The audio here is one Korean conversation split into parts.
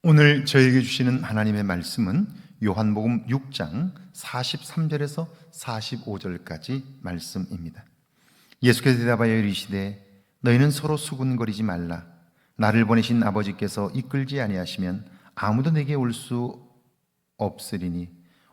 오늘 저에게 주시는 하나님의 말씀은 요한복음 6장 43절에서 45절까지 말씀입니다. 예수께서 대답하여 이르시되 너희는 서로 수군거리지 말라. 나를 보내신 아버지께서 이끌지 아니하시면 아무도 내게 올 수 없으리니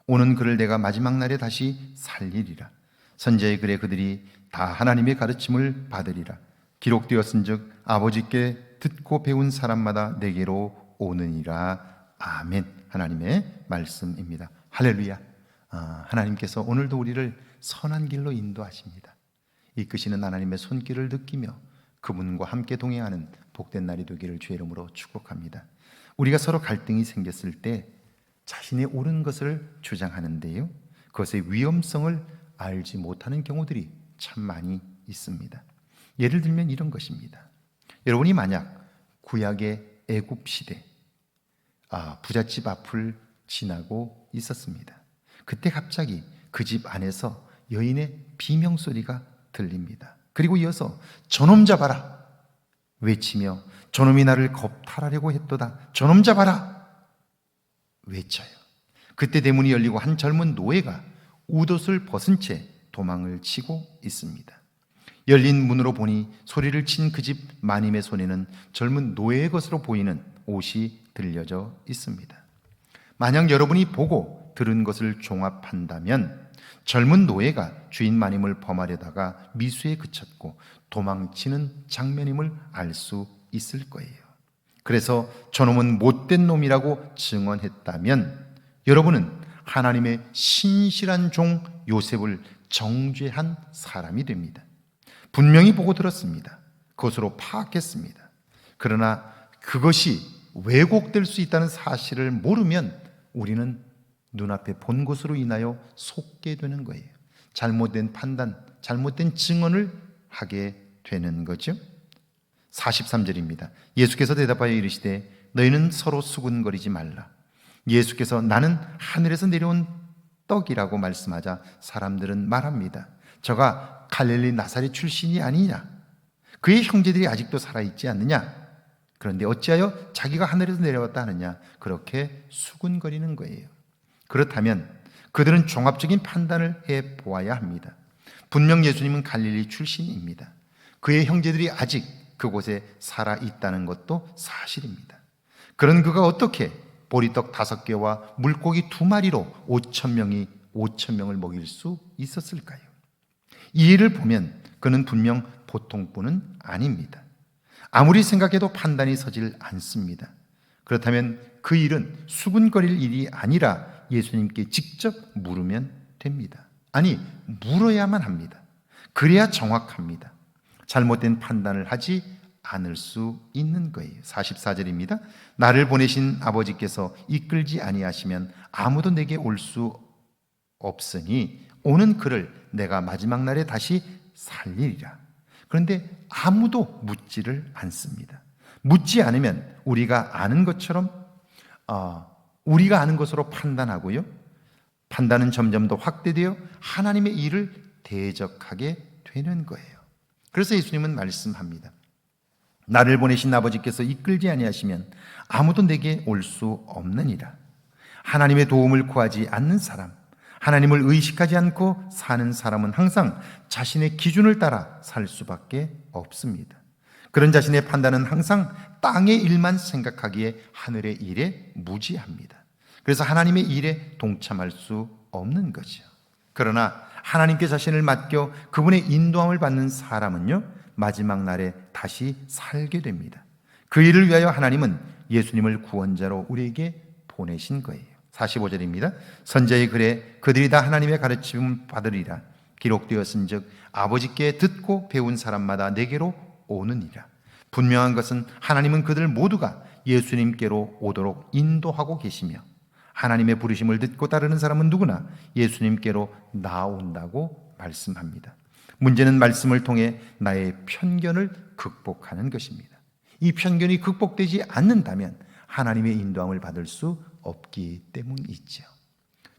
오는 그를 내가 마지막 날에 다시 살리리라. 선지자의 글에 그들이 다 하나님의 가르침을 받으리라. 기록되었은즉 아버지께 듣고 배운 사람마다 내게로 오느니라. 아멘. 하나님의 말씀입니다. 할렐루야. 하나님께서 오늘도 우리를 선한 길로 인도하십니다. 이끄시는 하나님의 손길을 느끼며 그분과 함께 동행하는 복된 날이 되기를 주의 이름으로 축복합니다. 우리가 서로 갈등이 생겼을 때 자신의 옳은 것을 주장하는데요, 그것의 위험성을 알지 못하는 경우들이 참 많이 있습니다. 예를 들면 이런 것입니다. 여러분이 만약 구약의 애굽 시대 부잣집 앞을 지나고 있었습니다. 그때 갑자기 그 집 안에서 여인의 비명소리가 들립니다. 그리고 이어서 저놈 잡아라 외치며 저놈이 나를 겁탈하려고 했도다. 저놈 잡아라 외쳐요. 그때 대문이 열리고 한 젊은 노예가 웃옷을 벗은 채 도망을 치고 있습니다. 열린 문으로 보니 소리를 친 그 집 마님의 손에는 젊은 노예의 것으로 보이는 옷이 들려져 있습니다. 만약 여러분이 보고 들은 것을 종합한다면 젊은 노예가 주인 마님을 범하려다가 미수에 그쳤고 도망치는 장면임을 알 수 있을 거예요. 그래서 저놈은 못된 놈이라고 증언했다면 여러분은 하나님의 신실한 종 요셉을 정죄한 사람이 됩니다. 분명히 보고 들었습니다. 그것으로 파악했습니다. 그러나 그것이 왜곡될 수 있다는 사실을 모르면 우리는 눈앞에 본 것으로 인하여 속게 되는 거예요. 잘못된 판단, 잘못된 증언을 하게 되는 거죠. 43절입니다. 예수께서 대답하여 이르시되 너희는 서로 수군거리지 말라. 예수께서 나는 하늘에서 내려온 떡이라고 말씀하자 사람들은 말합니다. 저가 갈릴리 나사렛 출신이 아니냐? 그의 형제들이 아직도 살아있지 않느냐? 그런데 어찌하여 자기가 하늘에서 내려왔다 하느냐? 그렇게 수군거리는 거예요. 그렇다면 그들은 종합적인 판단을 해보아야 합니다. 분명 예수님은 갈릴리 출신입니다. 그의 형제들이 아직 그곳에 살아있다는 것도 사실입니다. 그런 그가 어떻게 보리떡 5개와 물고기 2마리로 5,000명을 먹일 수 있었을까요? 이 일을 보면 그는 분명 보통 분은 아닙니다. 아무리 생각해도 판단이 서질 않습니다. 그렇다면 그 일은 수군거릴 일이 아니라 예수님께 직접 물으면 됩니다. 아니, 물어야만 합니다. 그래야 정확합니다. 잘못된 판단을 하지 않을 수 있는 거예요. 44절입니다. 나를 보내신 아버지께서 이끌지 아니하시면 아무도 내게 올 수 없으니 오는 그를 내가 마지막 날에 다시 살리리라. 그런데 아무도 묻지를 않습니다. 묻지 않으면 우리가 아는 것처럼 우리가 아는 것으로 판단하고요, 판단은 점점 더 확대되어 하나님의 일을 대적하게 되는 거예요. 그래서 예수님은 말씀합니다. 나를 보내신 아버지께서 이끌지 아니하시면 아무도 내게 올 수 없느니라. 하나님의 도움을 구하지 않는 사람, 하나님을 의식하지 않고 사는 사람은 항상 자신의 기준을 따라 살 수밖에 없습니다. 그런 자신의 판단은 항상 땅의 일만 생각하기에 하늘의 일에 무지합니다. 그래서 하나님의 일에 동참할 수 없는 거죠. 그러나 하나님께 자신을 맡겨 그분의 인도함을 받는 사람은요, 마지막 날에 다시 살게 됩니다. 그 일을 위하여 하나님은 예수님을 구원자로 우리에게 보내신 거예요. 45절입니다. 선지자의 글에 그들이 다 하나님의 가르침을 받으리라. 기록되었은즉 아버지께 듣고 배운 사람마다 내게로 오느니라. 분명한 것은 하나님은 그들 모두가 예수님께로 오도록 인도하고 계시며 하나님의 부르심을 듣고 따르는 사람은 누구나 예수님께로 나온다고 말씀합니다. 문제는 말씀을 통해 나의 편견을 극복하는 것입니다. 이 편견이 극복되지 않는다면 하나님의 인도함을 받을 수 없기 때문이죠.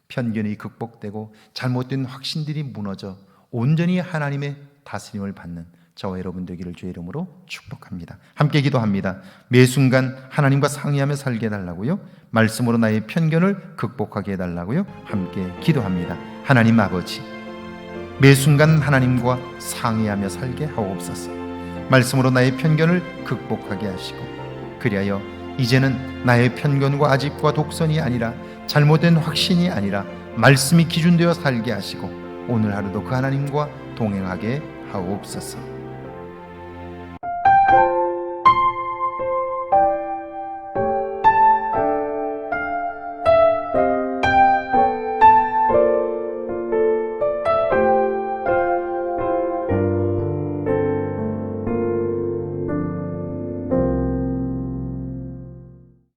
편견이 극복되고 잘못된 확신들이 무너져 온전히 하나님의 다스림을 받는 저와 여러분 되기를 주의 이름으로 축복합니다. 함께 기도합니다. 매 순간 하나님과 상의하며 살게 해달라고요. 말씀으로 나의 편견을 극복하게 해달라고요. 함께 기도합니다. 하나님 아버지, 매 순간 하나님과 상의하며 살게 하옵소서. 말씀으로 나의 편견을 극복하게 하시고, 그리하여 이제는 나의 편견과 아집과 독선이 아니라 잘못된 확신이 아니라 말씀이 기준되어 살게 하시고 오늘 하루도 그 하나님과 동행하게 하옵소서.